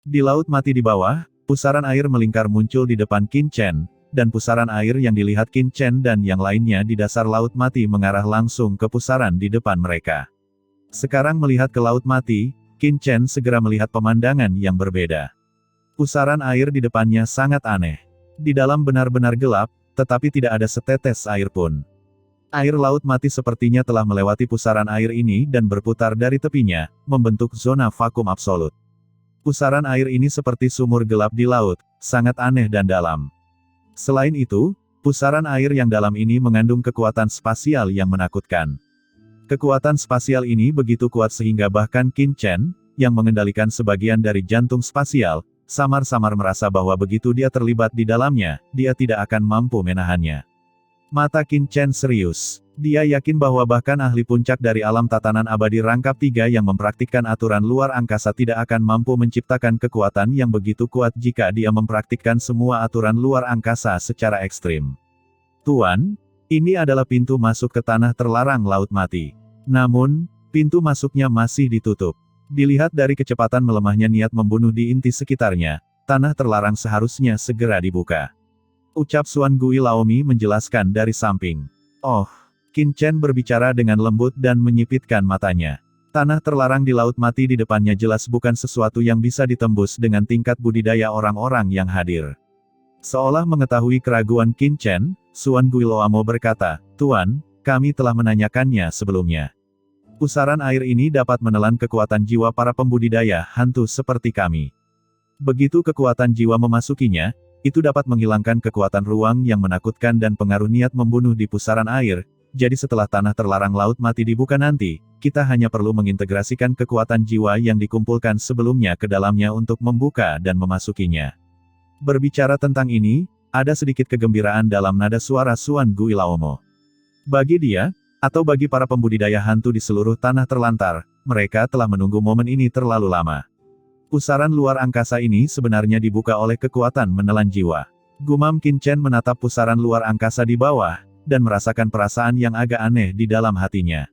Di laut mati di bawah, pusaran air melingkar muncul di depan Qin Chen, dan pusaran air yang dilihat Qin Chen dan yang lainnya di dasar laut mati mengarah langsung ke pusaran di depan mereka. Sekarang melihat ke laut mati, Qin Chen segera melihat pemandangan yang berbeda. Pusaran air di depannya sangat aneh. Di dalam benar-benar gelap, tetapi tidak ada setetes air pun. Air laut mati sepertinya telah melewati pusaran air ini dan berputar dari tepinya, membentuk zona vakum absolut. Pusaran air ini seperti sumur gelap di laut, sangat aneh dan dalam. Selain itu, pusaran air yang dalam ini mengandung kekuatan spasial yang menakutkan. Kekuatan spasial ini begitu kuat sehingga bahkan Qin Chen, yang mengendalikan sebagian dari jantung spasial, samar-samar merasa bahwa begitu dia terlibat di dalamnya, dia tidak akan mampu menahannya. Mata Qin Chen serius. Dia yakin bahwa bahkan ahli puncak dari alam tatanan abadi rangkap 3 yang mempraktikkan aturan luar angkasa tidak akan mampu menciptakan kekuatan yang begitu kuat jika dia mempraktikkan semua aturan luar angkasa secara ekstrim. Tuan, ini adalah pintu masuk ke tanah terlarang laut mati. Namun, pintu masuknya masih ditutup. Dilihat dari kecepatan melemahnya niat membunuh di inti sekitarnya, tanah terlarang seharusnya segera dibuka. Ucap Xuan Gui Laomi menjelaskan dari samping. Oh, Qin Chen berbicara dengan lembut dan menyipitkan matanya. Tanah terlarang di laut mati di depannya jelas bukan sesuatu yang bisa ditembus dengan tingkat budidaya orang-orang yang hadir. Seolah mengetahui keraguan Qin Chen, Xuan Gui Laomi berkata, "Tuan, kami telah menanyakannya sebelumnya. Pusaran air ini dapat menelan kekuatan jiwa para pembudidaya hantu seperti kami. Begitu kekuatan jiwa memasukinya, itu dapat menghilangkan kekuatan ruang yang menakutkan dan pengaruh niat membunuh di pusaran air, jadi setelah tanah terlarang laut mati dibuka nanti, kita hanya perlu mengintegrasikan kekuatan jiwa yang dikumpulkan sebelumnya ke dalamnya untuk membuka dan memasukinya." Berbicara tentang ini, ada sedikit kegembiraan dalam nada suara Xuan Gui Laomi. Bagi dia, atau bagi para pembudidaya hantu di seluruh tanah terlantar, mereka telah menunggu momen ini terlalu lama. Pusaran luar angkasa ini sebenarnya dibuka oleh kekuatan menelan jiwa. Gumam Qin Chen menatap pusaran luar angkasa di bawah, dan merasakan perasaan yang agak aneh di dalam hatinya.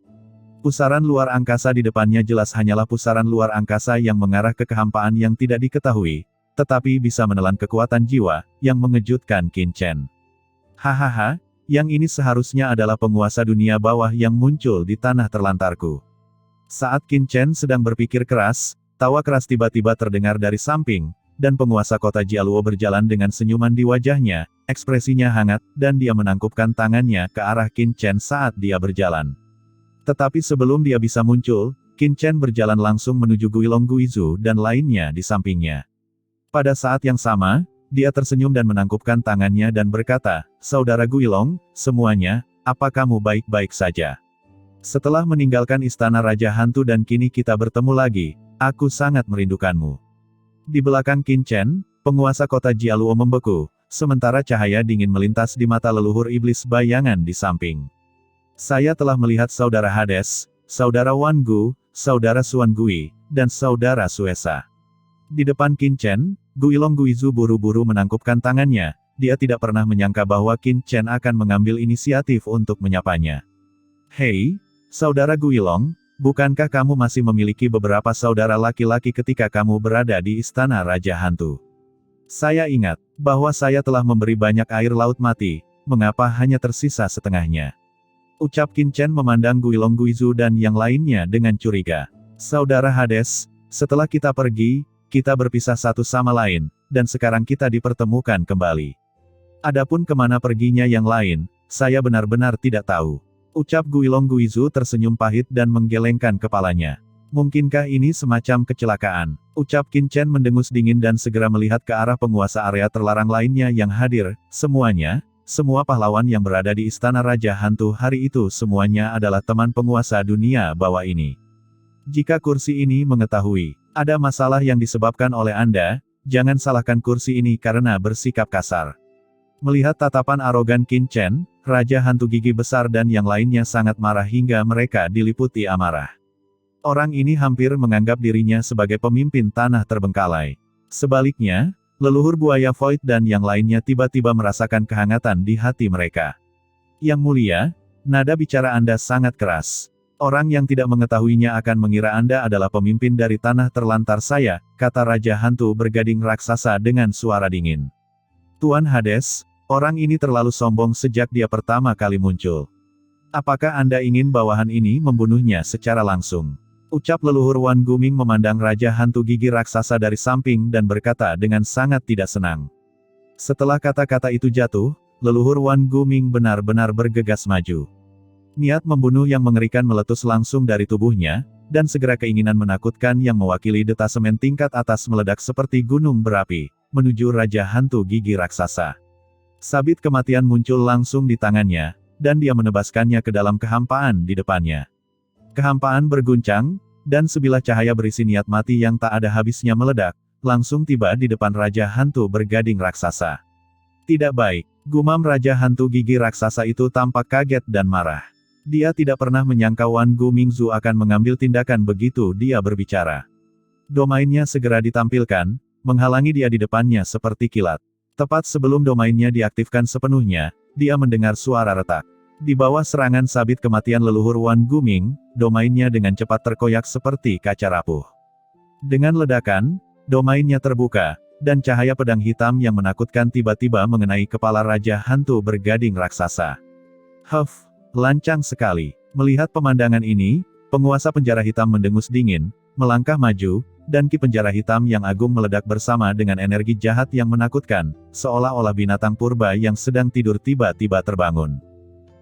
Pusaran luar angkasa di depannya jelas hanyalah pusaran luar angkasa yang mengarah ke kehampaan yang tidak diketahui, tetapi bisa menelan kekuatan jiwa, yang mengejutkan Qin Chen. Hahaha. Yang ini seharusnya adalah penguasa dunia bawah yang muncul di tanah terlantarku. Saat Qin Chen sedang berpikir keras, tawa keras tiba-tiba terdengar dari samping, dan penguasa kota Jialuo berjalan dengan senyuman di wajahnya, ekspresinya hangat, dan dia menangkupkan tangannya ke arah Qin Chen saat dia berjalan. Tetapi sebelum dia bisa muncul, Qin Chen berjalan langsung menuju Guilong Guizu dan lainnya di sampingnya. Pada saat yang sama, dia tersenyum dan menangkupkan tangannya dan berkata, "Saudara Guilong, semuanya, apa kamu baik-baik saja? Setelah meninggalkan istana Raja Hantu dan kini kita bertemu lagi, aku sangat merindukanmu." Di belakang Qin Chen, penguasa kota Jialuo membeku, sementara cahaya dingin melintas di mata leluhur iblis bayangan di samping. "Saya telah melihat saudara Hades, saudara Wan Gu, saudara Xuan Gui, dan saudara Suesa." Di depan Qin Chen, Guilong Guizu buru-buru menangkupkan tangannya, dia tidak pernah menyangka bahwa Qin Chen akan mengambil inisiatif untuk menyapanya. "Hei, saudara Guilong, bukankah kamu masih memiliki beberapa saudara laki-laki ketika kamu berada di istana Raja Hantu? Saya ingat, bahwa saya telah memberi banyak air laut mati, mengapa hanya tersisa setengahnya?" Ucap Qin Chen memandang Guilong Guizu dan yang lainnya dengan curiga. "Saudara Hades, setelah kita pergi, kita berpisah satu sama lain, dan sekarang kita dipertemukan kembali. Adapun kemana perginya yang lain, saya benar-benar tidak tahu." Ucap Guilong Guizu tersenyum pahit dan menggelengkan kepalanya. "Mungkinkah ini semacam kecelakaan?" Ucap Qin Chen mendengus dingin dan segera melihat ke arah penguasa area terlarang lainnya yang hadir. "Semuanya, semua pahlawan yang berada di istana Raja Hantu hari itu semuanya adalah teman penguasa dunia bawah ini. Jika kursi ini mengetahui ada masalah yang disebabkan oleh Anda, jangan salahkan kursi ini karena bersikap kasar." Melihat tatapan arogan Qin Chen, Raja Hantu Gigi Besar dan yang lainnya sangat marah hingga mereka diliputi amarah. Orang ini hampir menganggap dirinya sebagai pemimpin tanah terbengkalai. Sebaliknya, leluhur buaya Void dan yang lainnya tiba-tiba merasakan kehangatan di hati mereka. "Yang mulia, nada bicara Anda sangat keras. Orang yang tidak mengetahuinya akan mengira Anda adalah pemimpin dari tanah terlantar saya, kata Raja Hantu bergading raksasa dengan suara dingin. Tuan Hades, orang ini terlalu sombong sejak dia pertama kali muncul. Apakah Anda ingin bawahan ini membunuhnya secara langsung? Ucap leluhur Wan Guming memandang Raja Hantu Gigi Raksasa dari samping dan berkata dengan sangat tidak senang. Setelah kata-kata itu jatuh, leluhur Wan Guming benar-benar bergegas maju. Niat membunuh yang mengerikan meletus langsung dari tubuhnya, dan segera keinginan menakutkan yang mewakili detasemen tingkat atas meledak seperti gunung berapi, menuju Raja Hantu Gigi Raksasa. Sabit kematian muncul langsung di tangannya, dan dia menebaskannya ke dalam kehampaan di depannya. Kehampaan berguncang, dan sebilah cahaya berisi niat mati yang tak ada habisnya meledak, langsung tiba di depan Raja Hantu bergading raksasa. Tidak baik, gumam Raja Hantu Gigi Raksasa itu tampak kaget dan marah. Dia tidak pernah menyangka Wan Gumingzu akan mengambil tindakan begitu dia berbicara. Domainnya segera ditampilkan, menghalangi dia di depannya seperti kilat. Tepat sebelum domainnya diaktifkan sepenuhnya, dia mendengar suara retak. Di bawah serangan sabit kematian leluhur Wan Guming, domainnya dengan cepat terkoyak seperti kaca rapuh. Dengan ledakan, domainnya terbuka, dan cahaya pedang hitam yang menakutkan tiba-tiba mengenai kepala Raja Hantu bergading raksasa. Huff! Lancang sekali. Melihat pemandangan ini, penguasa penjara hitam mendengus dingin, melangkah maju, dan ki penjara hitam yang agung meledak bersama dengan energi jahat yang menakutkan, seolah-olah binatang purba yang sedang tidur tiba-tiba terbangun.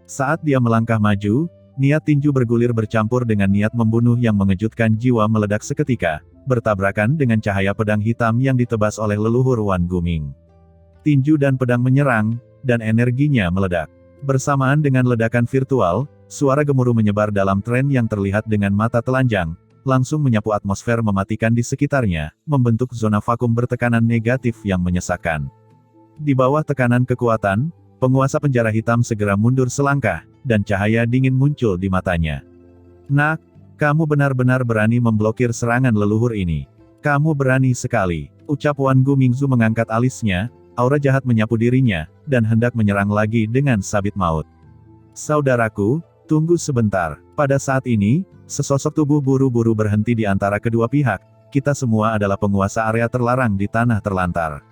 Saat dia melangkah maju, niat tinju bergulir bercampur dengan niat membunuh yang mengejutkan jiwa meledak seketika, bertabrakan dengan cahaya pedang hitam yang ditebas oleh leluhur Wan Guming. Tinju dan pedang menyerang, dan energinya meledak. Bersamaan dengan ledakan virtual, suara gemuruh menyebar dalam tren yang terlihat dengan mata telanjang, langsung menyapu atmosfer mematikan di sekitarnya, membentuk zona vakum bertekanan negatif yang menyesakkan. Di bawah tekanan kekuatan, penguasa penjara hitam segera mundur selangkah, dan cahaya dingin muncul di matanya. Nak, kamu benar-benar berani memblokir serangan leluhur ini. Kamu berani sekali, ucap Wan Gumingzu mengangkat alisnya. Aura jahat menyapu dirinya, dan hendak menyerang lagi dengan sabit maut. Saudaraku, tunggu sebentar. Pada saat ini, sesosok tubuh buru-buru berhenti di antara kedua pihak. Kita semua adalah penguasa area terlarang di tanah terlantar.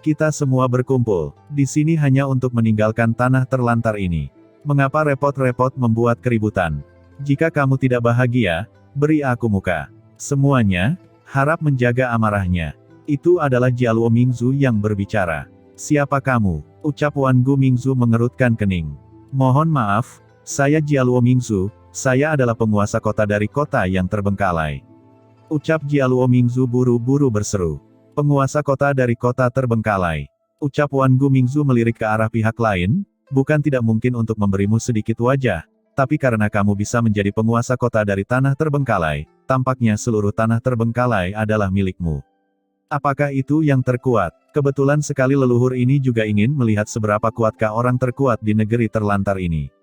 Kita semua berkumpul di sini hanya untuk meninggalkan tanah terlantar ini. Mengapa repot-repot membuat keributan? Jika kamu tidak bahagia, beri aku muka. Semuanya, harap menjaga amarahnya. Itu adalah Jialuo Mingzu yang berbicara. Siapa kamu? Ucap Wan Gumingzu mengerutkan kening. Mohon maaf, saya Jialuo Mingzu, saya adalah penguasa kota dari kota yang terbengkalai. Ucap Jialuo Mingzu buru-buru berseru. Penguasa kota dari kota terbengkalai. Ucap Wan Gumingzu melirik ke arah pihak lain, bukan tidak mungkin untuk memberimu sedikit wajah, tapi karena kamu bisa menjadi penguasa kota dari tanah terbengkalai, tampaknya seluruh tanah terbengkalai adalah milikmu. Apakah itu yang terkuat? Kebetulan sekali leluhur ini juga ingin melihat seberapa kuatkah orang terkuat di negeri terlantar ini.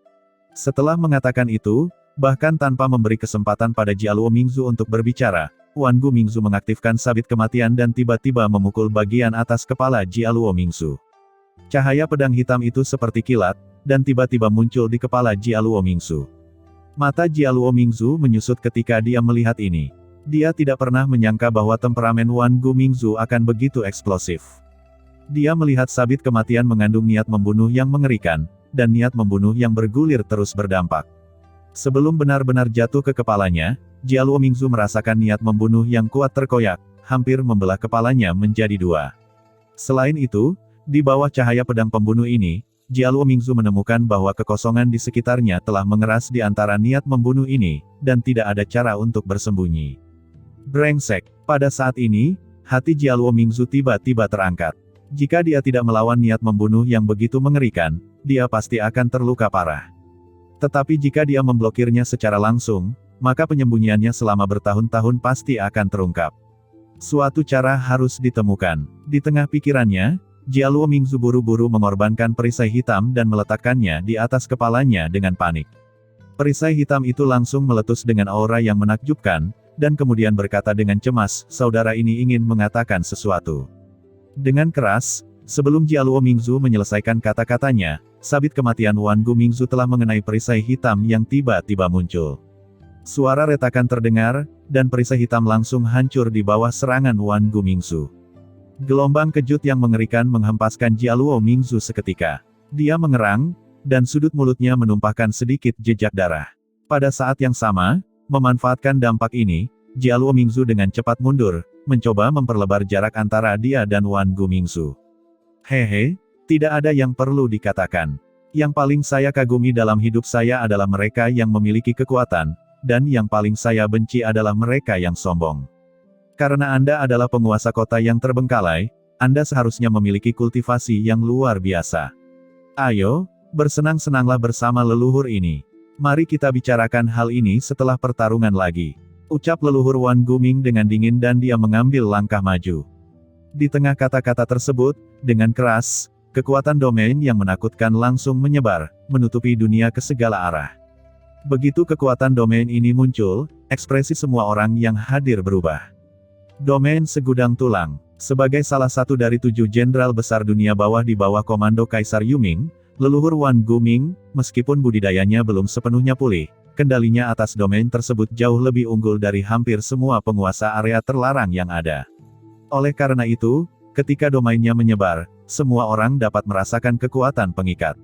Setelah mengatakan itu, bahkan tanpa memberi kesempatan pada Jialuo Mingzu untuk berbicara, Wan Gumingzu mengaktifkan sabit kematian dan tiba-tiba memukul bagian atas kepala Jialuo Mingzu. Cahaya pedang hitam itu seperti kilat, dan tiba-tiba muncul di kepala Jialuo Mingzu. Mata Jialuo Mingzu menyusut ketika dia melihat ini. Dia tidak pernah menyangka bahwa temperamen Wan Gumingzu akan begitu eksplosif. Dia melihat sabit kematian mengandung niat membunuh yang mengerikan, dan niat membunuh yang bergulir terus berdampak. Sebelum benar-benar jatuh ke kepalanya, Jialuo Mingzu merasakan niat membunuh yang kuat terkoyak, hampir membelah kepalanya menjadi dua. Selain itu, di bawah cahaya pedang pembunuh ini, Jialuo Mingzu menemukan bahwa kekosongan di sekitarnya telah mengeras di antara niat membunuh ini, dan tidak ada cara untuk bersembunyi. Brengsek. Pada saat ini, hati Jialuo Mingzu tiba-tiba terangkat. Jika dia tidak melawan niat membunuh yang begitu mengerikan, dia pasti akan terluka parah. Tetapi jika dia memblokirnya secara langsung, maka penyembunyiannya selama bertahun-tahun pasti akan terungkap. Suatu cara harus ditemukan. Di tengah pikirannya, Jialuo Mingzu buru-buru mengorbankan perisai hitam dan meletakkannya di atas kepalanya dengan panik. Perisai hitam itu langsung meletus dengan aura yang menakjubkan, dan kemudian berkata dengan cemas, saudara ini ingin mengatakan sesuatu. Dengan keras, sebelum Jialuo Mingzu menyelesaikan kata-katanya, sabit kematian Wan Gumingzu telah mengenai perisai hitam yang tiba-tiba muncul. Suara retakan terdengar, dan perisai hitam langsung hancur di bawah serangan Wan Gumingzu. Gelombang kejut yang mengerikan menghempaskan Jialuo Mingzu seketika. Dia mengerang, dan sudut mulutnya menumpahkan sedikit jejak darah. Pada saat yang sama, memanfaatkan dampak ini, Jialuo Mingzu dengan cepat mundur, mencoba memperlebar jarak antara dia dan Wan Gumingzu. Hehe, tidak ada yang perlu dikatakan. Yang paling saya kagumi dalam hidup saya adalah mereka yang memiliki kekuatan, dan yang paling saya benci adalah mereka yang sombong. Karena Anda adalah penguasa kota yang terbengkalai, Anda seharusnya memiliki kultivasi yang luar biasa. Ayo, bersenang-senanglah bersama leluhur ini. Mari kita bicarakan hal ini setelah pertarungan lagi. Ucap leluhur Wan Guming dengan dingin dan dia mengambil langkah maju. Di tengah kata-kata tersebut, dengan keras, kekuatan domain yang menakutkan langsung menyebar, menutupi dunia ke segala arah. Begitu kekuatan domain ini muncul, ekspresi semua orang yang hadir berubah. Domain segudang tulang. Sebagai salah satu dari 7 jenderal besar dunia bawah di bawah komando Kaisar Yuming, leluhur Wan Guming, meskipun budidayanya belum sepenuhnya pulih, kendalinya atas domain tersebut jauh lebih unggul dari hampir semua penguasa area terlarang yang ada. Oleh karena itu, ketika domainnya menyebar, semua orang dapat merasakan kekuatan pengikat.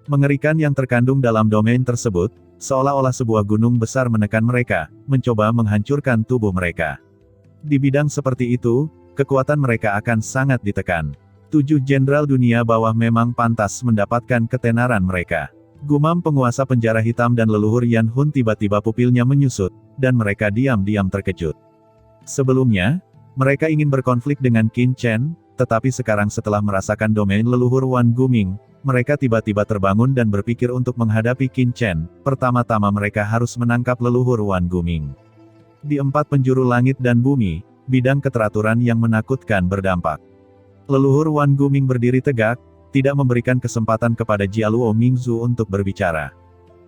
Mengerikan yang terkandung dalam domain tersebut, seolah-olah sebuah gunung besar menekan mereka, mencoba menghancurkan tubuh mereka. Di bidang seperti itu, kekuatan mereka akan sangat ditekan. 7 jenderal dunia bawah memang pantas mendapatkan ketenaran mereka. Gumam penguasa penjara hitam dan leluhur Yan Hun tiba-tiba pupilnya menyusut, dan mereka diam-diam terkejut. Sebelumnya, mereka ingin berkonflik dengan Qin Chen, tetapi sekarang setelah merasakan domain leluhur Wan Guming, mereka tiba-tiba terbangun dan berpikir untuk menghadapi Qin Chen. Pertama-tama mereka harus menangkap leluhur Wan Guming. Di 4 penjuru langit dan bumi, bidang keteraturan yang menakutkan berdampak. Leluhur Wan Guming berdiri tegak, tidak memberikan kesempatan kepada Jialuo Mingzu untuk berbicara.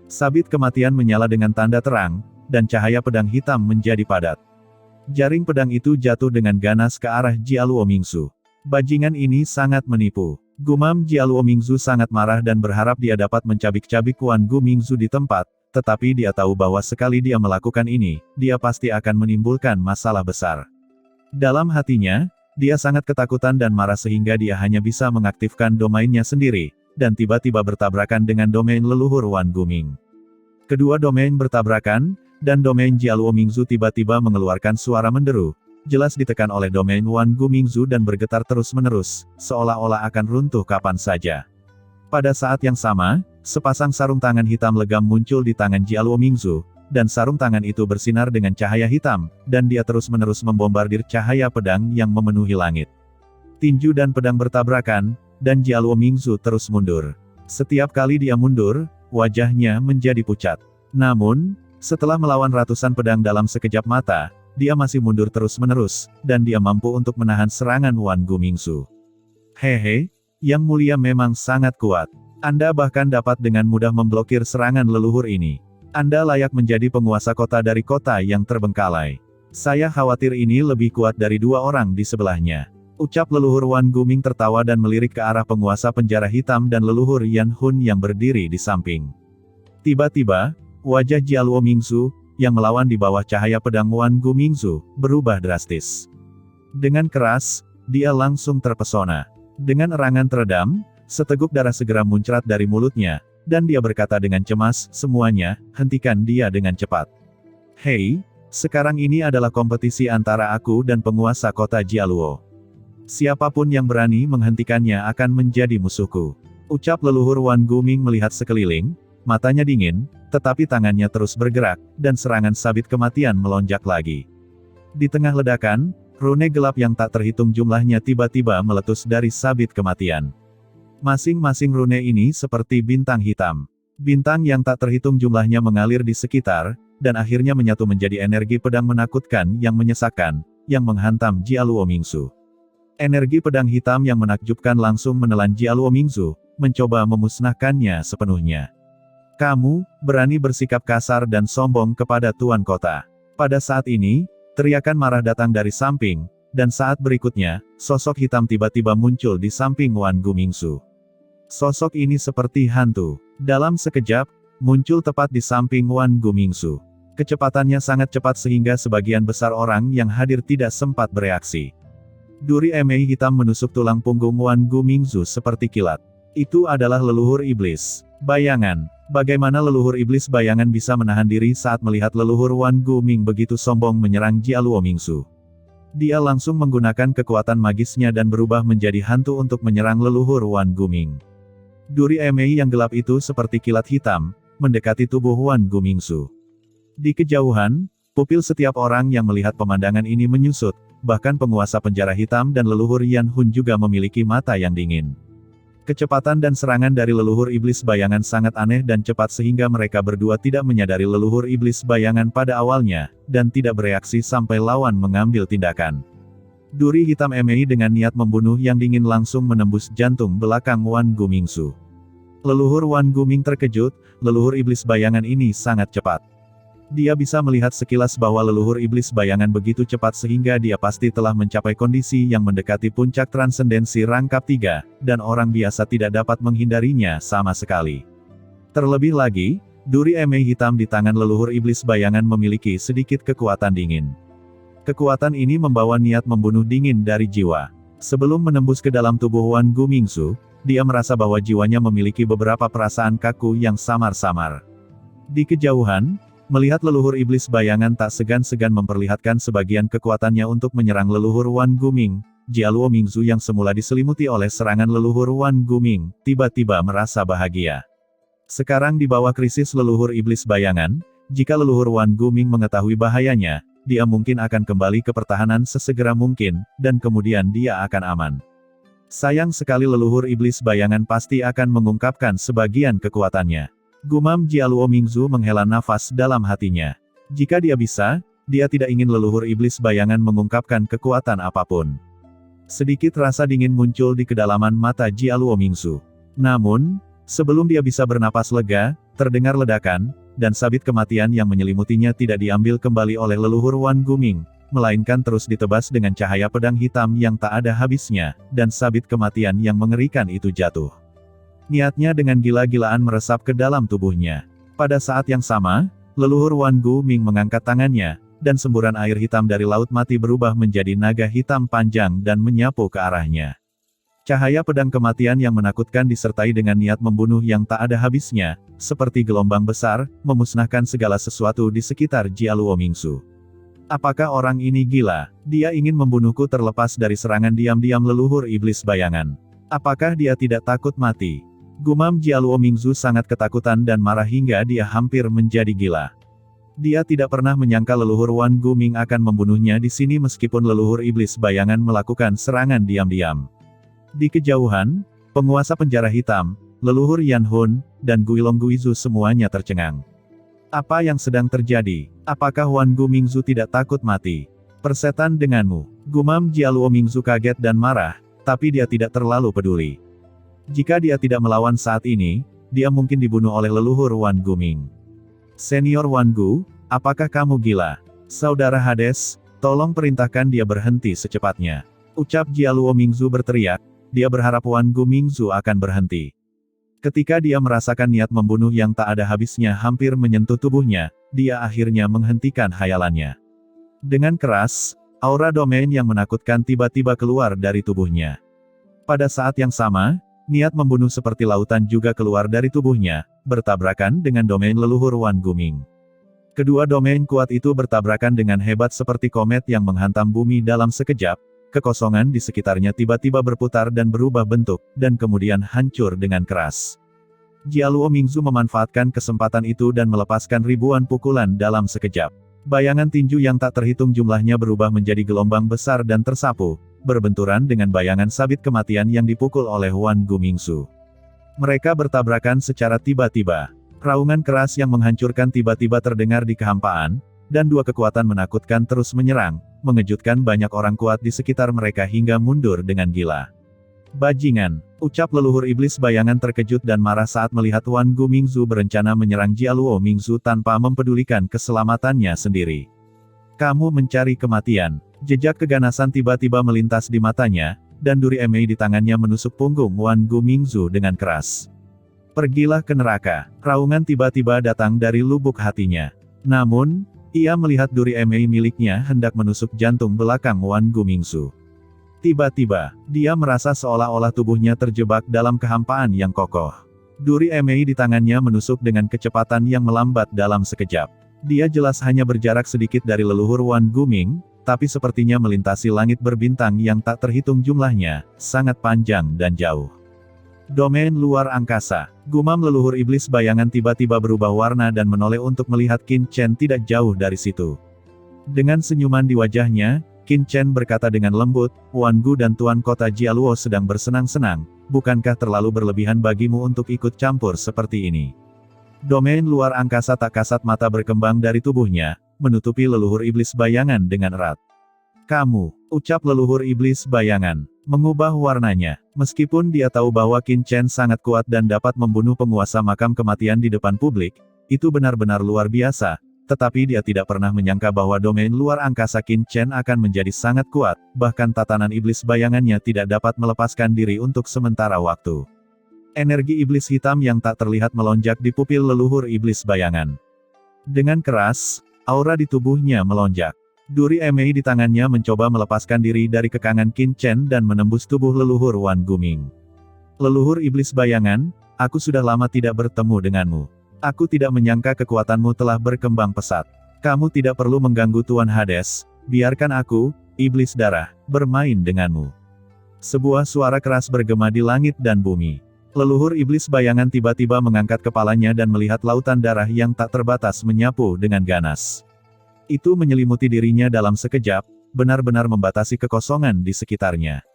Sabit kematian menyala dengan tanda terang, dan cahaya pedang hitam menjadi padat. Jaring pedang itu jatuh dengan ganas ke arah Jialuo Mingzu. Bajingan ini sangat menipu. Gumam Jialuo Mingzu sangat marah dan berharap dia dapat mencabik-cabik Wan Gumingzu di tempat, tetapi dia tahu bahwa sekali dia melakukan ini, dia pasti akan menimbulkan masalah besar. Dalam hatinya, dia sangat ketakutan dan marah sehingga dia hanya bisa mengaktifkan domainnya sendiri, dan tiba-tiba bertabrakan dengan domain leluhur Wan Guming. Kedua domain bertabrakan, dan domain Jialuo Mingzu tiba-tiba mengeluarkan suara menderu, jelas ditekan oleh domain Wan Gumingzu dan bergetar terus-menerus, seolah-olah akan runtuh kapan saja. Pada saat yang sama, sepasang sarung tangan hitam legam muncul di tangan Jialuo Mingzu, dan sarung tangan itu bersinar dengan cahaya hitam, dan dia terus-menerus membombardir cahaya pedang yang memenuhi langit. Tinju dan pedang bertabrakan, dan Jialuo Mingzu terus mundur. Setiap kali dia mundur, wajahnya menjadi pucat. Namun, setelah melawan ratusan pedang dalam sekejap mata, dia masih mundur terus-menerus, dan dia mampu untuk menahan serangan Wan Gumingzu. Hehe, Yang Mulia memang sangat kuat. Anda bahkan dapat dengan mudah memblokir serangan leluhur ini. Anda layak menjadi penguasa kota dari kota yang terbengkalai. Saya khawatir ini lebih kuat dari 2 orang di sebelahnya. Ucap leluhur Wan Guming tertawa dan melirik ke arah penguasa penjara hitam dan leluhur Yan Hun yang berdiri di samping. Tiba-tiba, wajah Jialuo Mingzu, yang melawan di bawah cahaya pedang Wan Gumingzu, berubah drastis. Dengan keras, dia langsung terpesona. Dengan erangan teredam, seteguk darah segera muncrat dari mulutnya, dan dia berkata dengan cemas, semuanya, hentikan dia dengan cepat. Hei, sekarang ini adalah kompetisi antara aku dan penguasa kota Jialuo. Siapapun yang berani menghentikannya akan menjadi musuhku. Ucap leluhur Wan Guming melihat sekeliling, matanya dingin, tetapi tangannya terus bergerak, dan serangan sabit kematian melonjak lagi. Di tengah ledakan, rune gelap yang tak terhitung jumlahnya tiba-tiba meletus dari sabit kematian. Masing-masing rune ini seperti bintang hitam. Bintang yang tak terhitung jumlahnya mengalir di sekitar, dan akhirnya menyatu menjadi energi pedang menakutkan yang menyesakkan, yang menghantam Jialuo Mingzu. Energi pedang hitam yang menakjubkan langsung menelan Jialuo Mingzu, mencoba memusnahkannya sepenuhnya. Kamu, berani bersikap kasar dan sombong kepada Tuan Kota. Pada saat ini, teriakan marah datang dari samping, dan saat berikutnya, sosok hitam tiba-tiba muncul di samping Wan Gumingzu. Sosok ini seperti hantu. Dalam sekejap, muncul tepat di samping Wan Gumingzu. Kecepatannya sangat cepat sehingga sebagian besar orang yang hadir tidak sempat bereaksi. Duri emei hitam menusuk tulang punggung Wan Gumingzu seperti kilat. Itu adalah leluhur iblis bayangan. Bagaimana leluhur iblis bayangan bisa menahan diri saat melihat leluhur Wan Guming begitu sombong menyerang Jialuo Mingzu? Dia langsung menggunakan kekuatan magisnya dan berubah menjadi hantu untuk menyerang leluhur Wan Guming. Duri emei yang gelap itu seperti kilat hitam, mendekati tubuh Wan Gumingzu. Di kejauhan, pupil setiap orang yang melihat pemandangan ini menyusut, bahkan penguasa penjara hitam dan leluhur Yan Hun juga memiliki mata yang dingin. Kecepatan dan serangan dari leluhur iblis bayangan sangat aneh dan cepat sehingga mereka berdua tidak menyadari leluhur iblis bayangan pada awalnya, dan tidak bereaksi sampai lawan mengambil tindakan. Duri hitam emei dengan niat membunuh yang dingin langsung menembus jantung belakang Wan Gumingzu. Leluhur Wan Guming terkejut, leluhur iblis bayangan ini sangat cepat. Dia bisa melihat sekilas bahwa leluhur iblis bayangan begitu cepat sehingga dia pasti telah mencapai kondisi yang mendekati puncak transendensi rangkap 3, dan orang biasa tidak dapat menghindarinya sama sekali. Terlebih lagi, duri emei hitam di tangan leluhur iblis bayangan memiliki sedikit kekuatan dingin. Kekuatan ini membawa niat membunuh dingin dari jiwa. Sebelum menembus ke dalam tubuh Wan Gumingzu, dia merasa bahwa jiwanya memiliki beberapa perasaan kaku yang samar-samar. Di kejauhan, melihat leluhur iblis bayangan tak segan-segan memperlihatkan sebagian kekuatannya untuk menyerang leluhur Wan Guming, Jialuo Mingzu yang semula diselimuti oleh serangan leluhur Wan Guming, tiba-tiba merasa bahagia. Sekarang di bawah krisis leluhur iblis bayangan, jika leluhur Wan Guming mengetahui bahayanya, dia mungkin akan kembali ke pertahanan sesegera mungkin, dan kemudian dia akan aman. Sayang sekali leluhur iblis bayangan pasti akan mengungkapkan sebagian kekuatannya. Gumam Jialuo Mingzu menghela nafas dalam hatinya. Jika dia bisa, dia tidak ingin leluhur iblis bayangan mengungkapkan kekuatan apapun. Sedikit rasa dingin muncul di kedalaman mata Jialuo Mingzu. Namun, sebelum dia bisa bernapas lega, terdengar ledakan, dan sabit kematian yang menyelimutinya tidak diambil kembali oleh leluhur Wan Guming, melainkan terus ditebas dengan cahaya pedang hitam yang tak ada habisnya, dan sabit kematian yang mengerikan itu jatuh. Niatnya dengan gila-gilaan meresap ke dalam tubuhnya. Pada saat yang sama, leluhur Wan Guming mengangkat tangannya, dan semburan air hitam dari laut mati berubah menjadi naga hitam panjang dan menyapu ke arahnya. Cahaya pedang kematian yang menakutkan disertai dengan niat membunuh yang tak ada habisnya, seperti gelombang besar, memusnahkan segala sesuatu di sekitar Jialuo Mingzu. Apakah orang ini gila? Dia ingin membunuhku terlepas dari serangan diam-diam leluhur iblis bayangan. Apakah dia tidak takut mati? Gumam Jialuo Mingzu sangat ketakutan dan marah hingga dia hampir menjadi gila. Dia tidak pernah menyangka leluhur Wan Guming akan membunuhnya di sini meskipun leluhur iblis bayangan melakukan serangan diam-diam. Di kejauhan, penguasa penjara hitam, leluhur Yan Hun, dan Guilong Guizu semuanya tercengang. Apa yang sedang terjadi? Apakah Wan Gumingzu tidak takut mati? Persetan denganmu. Gumam Jialuo Mingzu kaget dan marah, tapi dia tidak terlalu peduli. Jika dia tidak melawan saat ini, dia mungkin dibunuh oleh leluhur Wan Guming. Senior Wan Gu, apakah kamu gila? Saudara Hades, tolong perintahkan dia berhenti secepatnya. Ucap Jialuo Mingzu berteriak, dia berharap Wan Gumingzu akan berhenti. Ketika dia merasakan niat membunuh yang tak ada habisnya hampir menyentuh tubuhnya, dia akhirnya menghentikan hayalannya. Dengan keras, aura domain yang menakutkan tiba-tiba keluar dari tubuhnya. Pada saat yang sama, niat membunuh seperti lautan juga keluar dari tubuhnya, bertabrakan dengan domain leluhur Wan Guming. Kedua domain kuat itu bertabrakan dengan hebat seperti komet yang menghantam bumi dalam sekejap, kekosongan di sekitarnya tiba-tiba berputar dan berubah bentuk, dan kemudian hancur dengan keras. Jialuo Mingzu memanfaatkan kesempatan itu dan melepaskan ribuan pukulan dalam sekejap. Bayangan tinju yang tak terhitung jumlahnya berubah menjadi gelombang besar dan tersapu, berbenturan dengan bayangan sabit kematian yang dipukul oleh Wan Gumingzu. Mereka bertabrakan secara tiba-tiba. Raungan keras yang menghancurkan tiba-tiba terdengar di kehampaan, dan dua kekuatan menakutkan terus menyerang, mengejutkan banyak orang kuat di sekitar mereka hingga mundur dengan gila. Bajingan, ucap leluhur iblis bayangan terkejut dan marah saat melihat Wan Gumingzu berencana menyerang Jialuo Mingzu tanpa mempedulikan keselamatannya sendiri. Kamu mencari kematian. Jejak keganasan tiba-tiba melintas di matanya, dan duri emei di tangannya menusuk punggung Wan Gumingzu dengan keras. Pergilah ke neraka. Raungan tiba-tiba datang dari lubuk hatinya. Namun, ia melihat duri emei miliknya hendak menusuk jantung belakang Wan Gumingsu. Tiba-tiba, dia merasa seolah-olah tubuhnya terjebak dalam kehampaan yang kokoh. Duri emei di tangannya menusuk dengan kecepatan yang melambat dalam sekejap. Dia jelas hanya berjarak sedikit dari leluhur Wan Guming, tapi sepertinya melintasi langit berbintang yang tak terhitung jumlahnya, sangat panjang dan jauh. Domain luar angkasa. Gumam leluhur iblis bayangan tiba-tiba berubah warna dan menoleh untuk melihat Qin Chen tidak jauh dari situ. Dengan senyuman di wajahnya, Qin Chen berkata dengan lembut, "Wan Gu dan Tuan Kota Jialuo sedang bersenang-senang, bukankah terlalu berlebihan bagimu untuk ikut campur seperti ini?" Domain luar angkasa tak kasat mata berkembang dari tubuhnya, menutupi leluhur iblis bayangan dengan erat. "Kamu," ucap leluhur iblis bayangan, mengubah warnanya. Meskipun dia tahu bahwa Qin Chen sangat kuat dan dapat membunuh penguasa makam kematian di depan publik, itu benar-benar luar biasa, tetapi dia tidak pernah menyangka bahwa domain luar angkasa Qin Chen akan menjadi sangat kuat, bahkan tatanan iblis bayangannya tidak dapat melepaskan diri untuk sementara waktu. Energi iblis hitam yang tak terlihat melonjak di pupil leluhur iblis bayangan. Dengan keras, aura di tubuhnya melonjak. Duri emei di tangannya mencoba melepaskan diri dari kekangan Qin Chen dan menembus tubuh leluhur Wan Guming. "Leluhur iblis bayangan, aku sudah lama tidak bertemu denganmu. Aku tidak menyangka kekuatanmu telah berkembang pesat. Kamu tidak perlu mengganggu Tuan Hades, biarkan aku, iblis darah, bermain denganmu." Sebuah suara keras bergema di langit dan bumi. Leluhur iblis bayangan tiba-tiba mengangkat kepalanya dan melihat lautan darah yang tak terbatas menyapu dengan ganas. Itu menyelimuti dirinya dalam sekejap, benar-benar membatasi kekosongan di sekitarnya.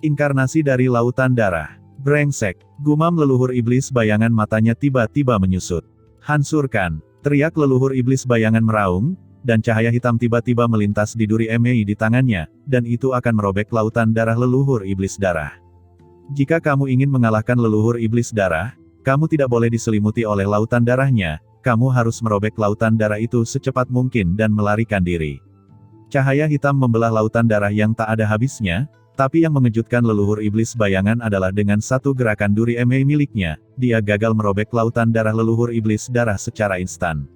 Inkarnasi dari lautan darah. "Brengsek," gumam leluhur iblis bayangan, matanya tiba-tiba menyusut. "Hancurkan!" teriak leluhur iblis bayangan meraung, dan cahaya hitam tiba-tiba melintas di duri emei di tangannya, dan itu akan merobek lautan darah leluhur iblis darah. "Jika kamu ingin mengalahkan leluhur iblis darah, kamu tidak boleh diselimuti oleh lautan darahnya. Kamu harus merobek lautan darah itu secepat mungkin dan melarikan diri." Cahaya hitam membelah lautan darah yang tak ada habisnya, tapi yang mengejutkan leluhur iblis bayangan adalah dengan satu gerakan duri emei miliknya, dia gagal merobek lautan darah leluhur iblis darah secara instan.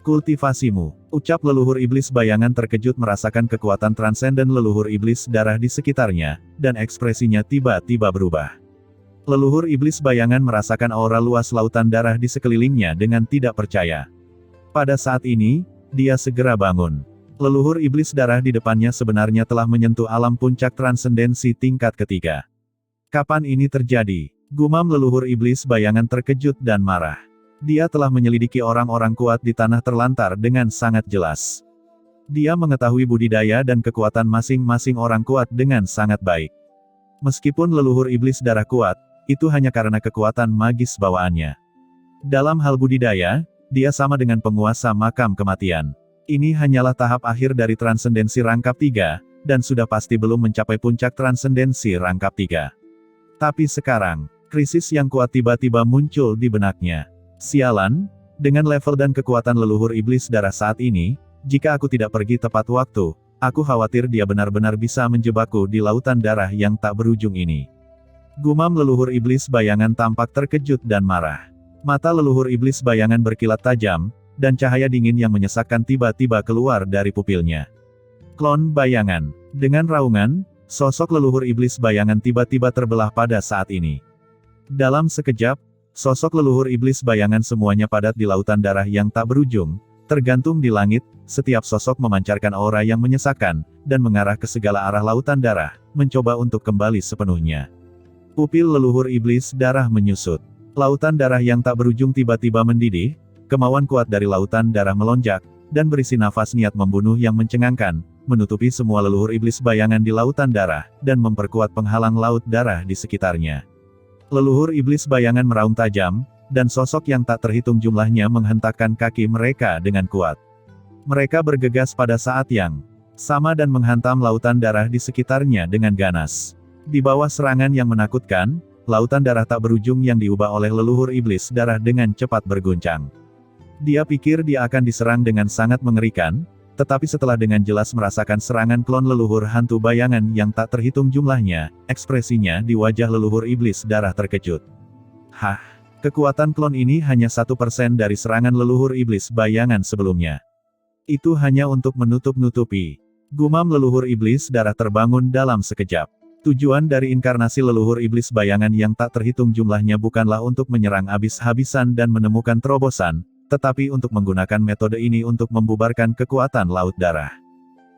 "Kultivasimu," ucap leluhur iblis bayangan terkejut merasakan kekuatan transenden leluhur iblis darah di sekitarnya, dan ekspresinya tiba-tiba berubah. Leluhur iblis bayangan merasakan aura luas lautan darah di sekelilingnya dengan tidak percaya. Pada saat ini, dia segera bangun. Leluhur iblis darah di depannya sebenarnya telah menyentuh alam puncak transendensi tingkat ketiga. "Kapan ini terjadi?" gumam leluhur iblis bayangan terkejut dan marah. Dia telah menyelidiki orang-orang kuat di tanah terlantar dengan sangat jelas. Dia mengetahui budidaya dan kekuatan masing-masing orang kuat dengan sangat baik. Meskipun leluhur iblis darah kuat, itu hanya karena kekuatan magis bawaannya. Dalam hal budidaya, dia sama dengan penguasa makam kematian. Ini hanyalah tahap akhir dari transendensi rangkap 3, dan sudah pasti belum mencapai puncak transendensi rangkap 3. Tapi sekarang, krisis yang kuat tiba-tiba muncul di benaknya. "Sialan, dengan level dan kekuatan leluhur iblis darah saat ini, jika aku tidak pergi tepat waktu, aku khawatir dia benar-benar bisa menjebakku di lautan darah yang tak berujung ini." Gumam leluhur iblis bayangan tampak terkejut dan marah. Mata leluhur iblis bayangan berkilat tajam, dan cahaya dingin yang menyesakkan tiba-tiba keluar dari pupilnya. "Klon bayangan." Dengan raungan, sosok leluhur iblis bayangan tiba-tiba terbelah pada saat ini. Dalam sekejap, sosok leluhur iblis bayangan semuanya padat di lautan darah yang tak berujung, tergantung di langit, setiap sosok memancarkan aura yang menyesakkan, dan mengarah ke segala arah lautan darah, mencoba untuk kembali sepenuhnya. Pupil leluhur iblis darah menyusut. Lautan darah yang tak berujung tiba-tiba mendidih, kemauan kuat dari lautan darah melonjak, dan berisi nafas niat membunuh yang mencengangkan, menutupi semua leluhur iblis bayangan di lautan darah, dan memperkuat penghalang laut darah di sekitarnya. Leluhur iblis bayangan meraung tajam, dan sosok yang tak terhitung jumlahnya menghentakkan kaki mereka dengan kuat. Mereka bergegas pada saat yang sama dan menghantam lautan darah di sekitarnya dengan ganas. Di bawah serangan yang menakutkan, lautan darah tak berujung yang diubah oleh leluhur iblis darah dengan cepat berguncang. Dia pikir dia akan diserang dengan sangat mengerikan, tetapi setelah dengan jelas merasakan serangan klon leluhur hantu bayangan yang tak terhitung jumlahnya, ekspresinya di wajah leluhur iblis darah terkejut. "Hah, Kekuatan klon ini hanya 1% dari serangan leluhur iblis bayangan sebelumnya. Itu hanya untuk menutup-nutupi. Gumam leluhur iblis darah terbangun dalam sekejap. Tujuan dari inkarnasi leluhur iblis bayangan yang tak terhitung jumlahnya bukanlah untuk menyerang habis-habisan dan menemukan terobosan, tetapi untuk menggunakan metode ini untuk membubarkan kekuatan laut darah.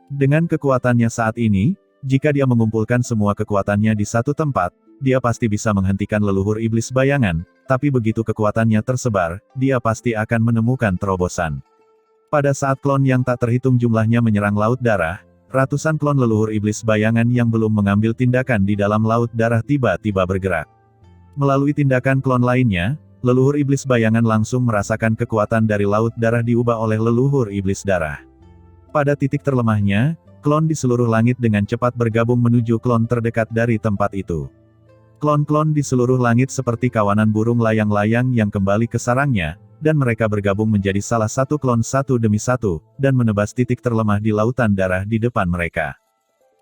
Dengan kekuatannya saat ini, jika dia mengumpulkan semua kekuatannya di satu tempat, dia pasti bisa menghentikan leluhur iblis bayangan, tapi begitu kekuatannya tersebar, dia pasti akan menemukan terobosan. Pada saat klon yang tak terhitung jumlahnya menyerang laut darah, ratusan klon leluhur iblis bayangan yang belum mengambil tindakan di dalam laut darah tiba-tiba bergerak. Melalui tindakan klon lainnya, leluhur iblis bayangan langsung merasakan kekuatan dari laut darah diubah oleh leluhur iblis darah. Pada titik terlemahnya, klon di seluruh langit dengan cepat bergabung menuju klon terdekat dari tempat itu. Klon-klon di seluruh langit seperti kawanan burung layang-layang yang kembali ke sarangnya, dan mereka bergabung menjadi salah satu klon satu demi satu, dan menebas titik terlemah di lautan darah di depan mereka.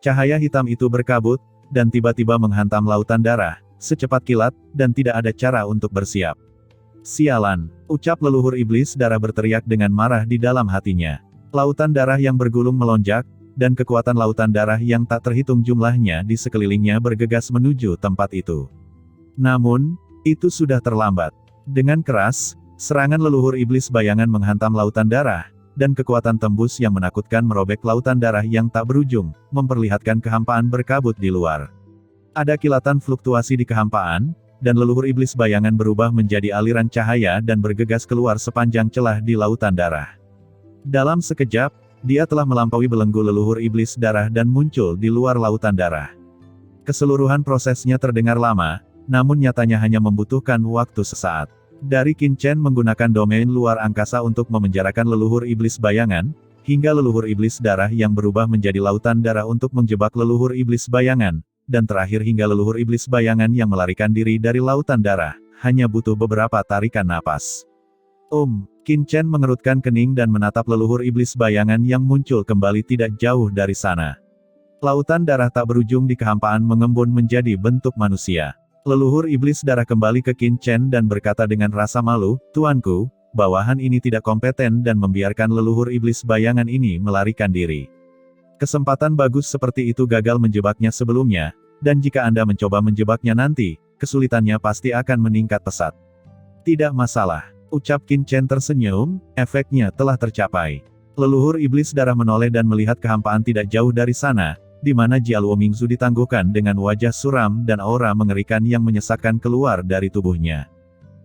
Cahaya hitam itu berkabut, dan tiba-tiba menghantam lautan darah, secepat kilat, dan tidak ada cara untuk bersiap. Sialan, ucap leluhur iblis darah berteriak dengan marah di dalam hatinya. Lautan darah yang bergulung melonjak, dan kekuatan lautan darah yang tak terhitung jumlahnya di sekelilingnya bergegas menuju tempat itu. Namun, itu sudah terlambat. Dengan keras, serangan leluhur iblis bayangan menghantam lautan darah, dan kekuatan tembus yang menakutkan merobek lautan darah yang tak berujung, memperlihatkan kehampaan berkabut di luar. Ada kilatan fluktuasi di kehampaan, dan leluhur iblis bayangan berubah menjadi aliran cahaya dan bergegas keluar sepanjang celah di lautan darah. Dalam sekejap, dia telah melampaui belenggu leluhur iblis darah dan muncul di luar lautan darah. Keseluruhan prosesnya terdengar lama, namun nyatanya hanya membutuhkan waktu sesaat. Dari Qin Chen menggunakan domain luar angkasa untuk memenjarakan leluhur iblis bayangan, hingga leluhur iblis darah yang berubah menjadi lautan darah untuk menjebak leluhur iblis bayangan, dan terakhir hingga leluhur iblis bayangan yang melarikan diri dari lautan darah, hanya butuh beberapa tarikan napas. Qin Chen mengerutkan kening dan menatap leluhur iblis bayangan yang muncul kembali tidak jauh dari sana. Lautan darah tak berujung di kehampaan mengembun menjadi bentuk manusia. Leluhur iblis darah kembali ke Qin Chen dan berkata dengan rasa malu, "Tuanku, bawahan ini tidak kompeten dan membiarkan leluhur iblis bayangan ini melarikan diri. Kesempatan bagus seperti itu gagal menjebaknya sebelumnya, dan jika Anda mencoba menjebaknya nanti, kesulitannya pasti akan meningkat pesat." "Tidak masalah," ucap Qin Chen tersenyum, "efeknya telah tercapai." Leluhur iblis darah menoleh dan melihat kehampaan tidak jauh dari sana, di mana Jialuo Mingzu ditangguhkan dengan wajah suram dan aura mengerikan yang menyesakkan keluar dari tubuhnya.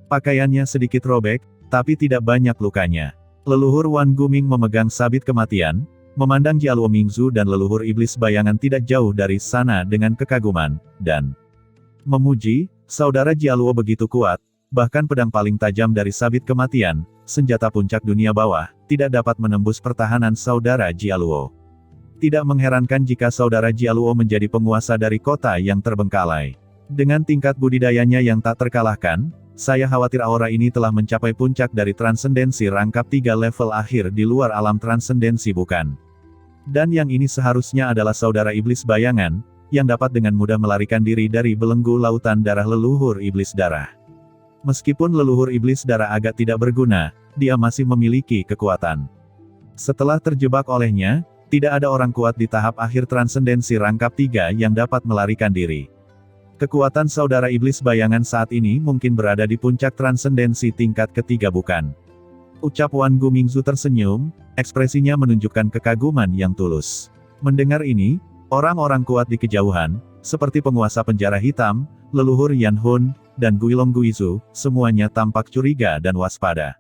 Pakaiannya sedikit robek, tapi tidak banyak lukanya. Leluhur Wan Guming memegang sabit kematian, memandang Jialuo Mingzu dan leluhur iblis bayangan tidak jauh dari sana dengan kekaguman, dan memuji, saudara Jialuo begitu kuat, bahkan pedang paling tajam dari sabit kematian, senjata puncak dunia bawah, tidak dapat menembus pertahanan saudara Jialuo. Tidak mengherankan jika saudara Jialuo menjadi penguasa dari kota yang terbengkalai. Dengan tingkat budidayanya yang tak terkalahkan, saya khawatir aura ini telah mencapai puncak dari transendensi rangkap 3 level akhir di luar alam transendensi bukan? Dan yang ini seharusnya adalah saudara iblis bayangan, yang dapat dengan mudah melarikan diri dari belenggu lautan darah leluhur iblis darah. Meskipun leluhur iblis darah agak tidak berguna, dia masih memiliki kekuatan. Setelah terjebak olehnya, tidak ada orang kuat di tahap akhir transendensi rangkap 3 yang dapat melarikan diri. Kekuatan saudara iblis bayangan saat ini mungkin berada di puncak transendensi tingkat ketiga bukan? Ucap Wan Gumingzu tersenyum, ekspresinya menunjukkan kekaguman yang tulus. Mendengar ini, orang-orang kuat di kejauhan, seperti penguasa penjara hitam, leluhur Yan Hun, dan Guilong Guizu, semuanya tampak curiga dan waspada.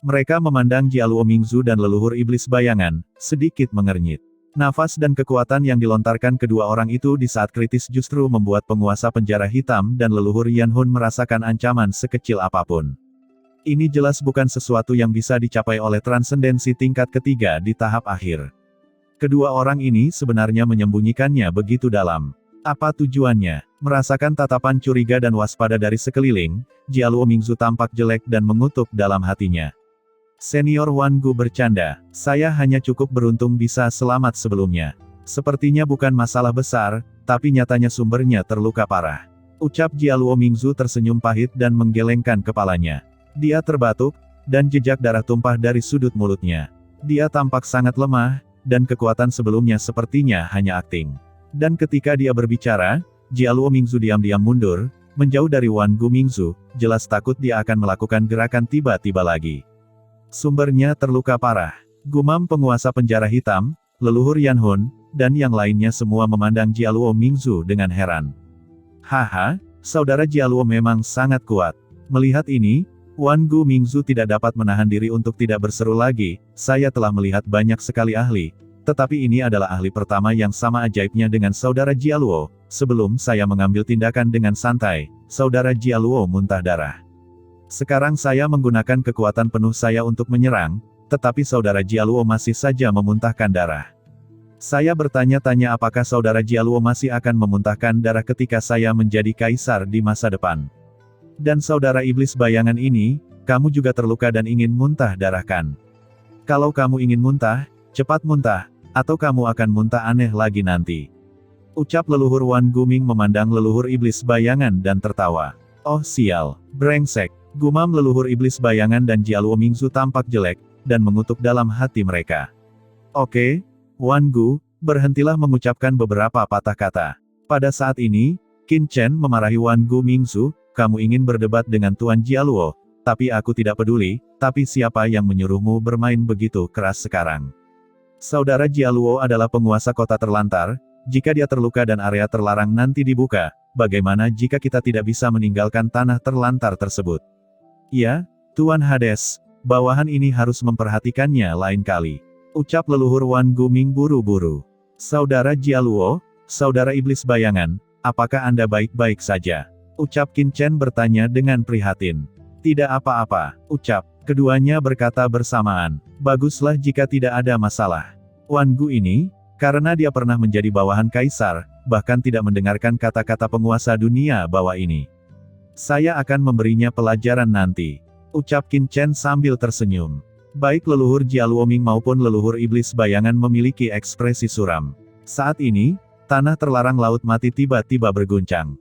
Mereka memandang Jialuo Mingzu dan leluhur iblis bayangan, sedikit mengernyit. Nafas dan kekuatan yang dilontarkan kedua orang itu di saat kritis justru membuat penguasa penjara hitam dan leluhur Yan Hun merasakan ancaman sekecil apapun. Ini jelas bukan sesuatu yang bisa dicapai oleh transendensi tingkat ketiga di tahap akhir. Kedua orang ini sebenarnya menyembunyikannya begitu dalam. Apa tujuannya? Merasakan tatapan curiga dan waspada dari sekeliling, Jialuo Mingzu tampak jelek dan mengutuk dalam hatinya. Senior Wan Gu bercanda, "Saya hanya cukup beruntung bisa selamat sebelumnya. Sepertinya bukan masalah besar, tapi nyatanya sumbernya terluka parah." Ucap Jialuo Mingzu tersenyum pahit dan menggelengkan kepalanya. Dia terbatuk, dan jejak darah tumpah dari sudut mulutnya. Dia tampak sangat lemah, dan kekuatan sebelumnya sepertinya hanya akting. Dan ketika dia berbicara, Jialuo Mingzu diam-diam mundur, menjauh dari Wan Gu Mingzu, jelas takut dia akan melakukan gerakan tiba-tiba lagi. Sumbernya terluka parah. Gumam penguasa penjara hitam, leluhur Yanhun, dan yang lainnya semua memandang Jialuo Mingzu dengan heran. Haha, saudara Jialuo memang sangat kuat. Melihat ini, Wan Gu Mingzu tidak dapat menahan diri untuk tidak berseru lagi, saya telah melihat banyak sekali ahli, tetapi ini adalah ahli pertama yang sama ajaibnya dengan saudara Jialuo. Sebelum saya mengambil tindakan dengan santai, saudara Jialuo muntah darah. Sekarang saya menggunakan kekuatan penuh saya untuk menyerang, tetapi saudara Jialuo masih saja memuntahkan darah. Saya bertanya-tanya apakah saudara Jialuo masih akan memuntahkan darah ketika saya menjadi kaisar di masa depan. Dan saudara iblis bayangan ini, kamu juga terluka dan ingin muntah darah kan? Kalau kamu ingin muntah, cepat muntah, atau kamu akan muntah aneh lagi nanti. Ucap leluhur Wan Guming memandang leluhur iblis bayangan dan tertawa. Oh sial, brengsek, gumam leluhur iblis bayangan dan Jialuo Mingzu tampak jelek, dan mengutuk dalam hati mereka. Oke, Wan Gu, berhentilah mengucapkan beberapa patah kata. Pada saat ini, Qin Chen memarahi Wan Gu Mingzu, kamu ingin berdebat dengan Tuan Jialuo, tapi aku tidak peduli, tapi siapa yang menyuruhmu bermain begitu keras sekarang? Saudara Jialuo adalah penguasa kota terlantar, jika dia terluka dan area terlarang nanti dibuka, bagaimana jika kita tidak bisa meninggalkan tanah terlantar tersebut? Ya, Tuan Hades, bawahan ini harus memperhatikannya lain kali. Ucap leluhur Wan Guming buru-buru. Saudara Jialuo, saudara iblis bayangan, apakah Anda baik-baik saja? Ucap Qin Chen bertanya dengan prihatin. Tidak apa-apa, ucap. Keduanya berkata bersamaan. Baguslah jika tidak ada masalah. Wan Gu ini, karena dia pernah menjadi bawahan kaisar, bahkan tidak mendengarkan kata-kata penguasa dunia bawah ini. Saya akan memberinya pelajaran nanti. Ucap Qin Chen sambil tersenyum. Baik leluhur Jialuo Ming maupun leluhur iblis bayangan memiliki ekspresi suram. Saat ini, tanah terlarang laut mati tiba-tiba berguncang.